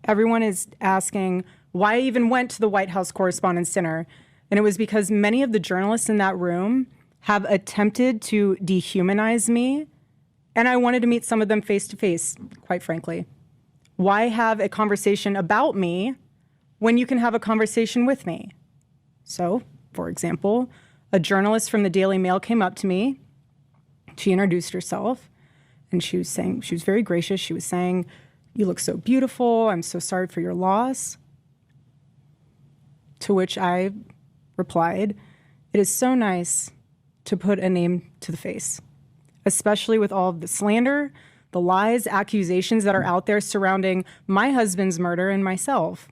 everyone is asking why I even went to the White House Correspondents' Dinner. And it was because many of the journalists in that room have attempted to dehumanize me. And I wanted to meet some of them face to face, quite frankly. Why have a conversation about me when you can have a conversation with me? So, for example, a journalist from the Daily Mail came up to me. She introduced herself, and she was very gracious. She was saying, "You look so beautiful. I'm so sorry for your loss." To which I replied, "It is so nice to put a name to the face, especially with all of the slander, the lies, accusations that are out there surrounding my husband's murder and myself."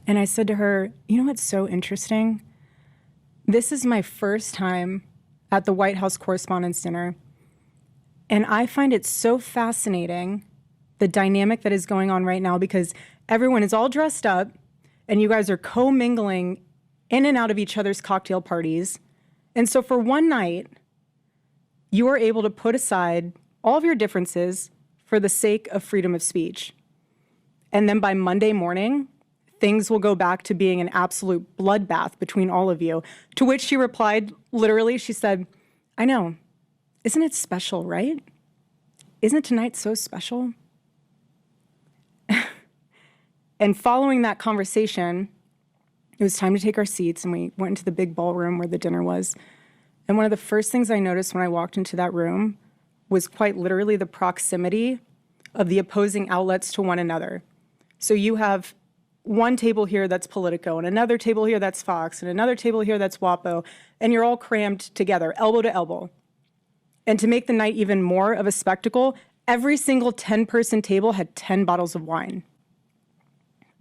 And I said to her, "You know what's so interesting? This is my first time at the White House Correspondents' Dinner, and I find it so fascinating, the dynamic that is going on right now, because everyone is all dressed up, and you guys are co-mingling in and out of each other's cocktail parties. And so for one night, you are able to put aside all of your differences for the sake of freedom of speech. And then by Monday morning, things will go back to being an absolute bloodbath between all of you." To which she replied, literally, she said, "I know. Isn't it special, right? Isn't tonight so special?" And following that conversation, it was time to take our seats, and we went into the big ballroom where the dinner was. And one of the first things I noticed when I walked into that room was quite literally the proximity of the opposing outlets to one another. So you have one table here that's Politico, and another table here that's Fox, and another table here that's WAPO, and you're all crammed together, elbow to elbow. And to make the night even more of a spectacle, every single 10-person table had 10 bottles of wine.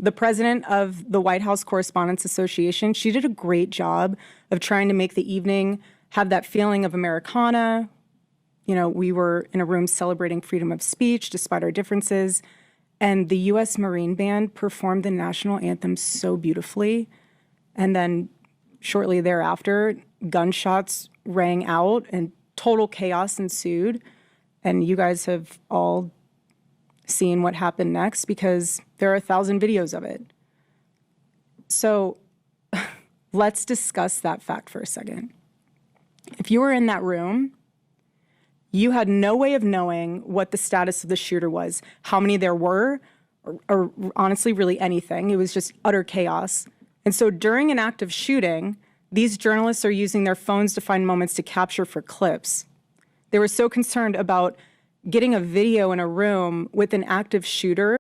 The president of the White House Correspondents Association, she did a great job of trying to make the evening have that feeling of Americana. You know, we were in a room celebrating freedom of speech despite our differences. And the U.S. Marine Band performed the national anthem so beautifully. And then shortly thereafter, gunshots rang out and total chaos ensued. And you guys have all seen what happened next because there are 1,000 videos of it. So let's discuss that fact for a second. If you were in that room, you had no way of knowing what the status of the shooter was, how many there were, or honestly, really anything. It was just utter chaos. And so during an active shooting, these journalists are using their phones to find moments to capture for clips. They were so concerned about getting a video in a room with an active shooter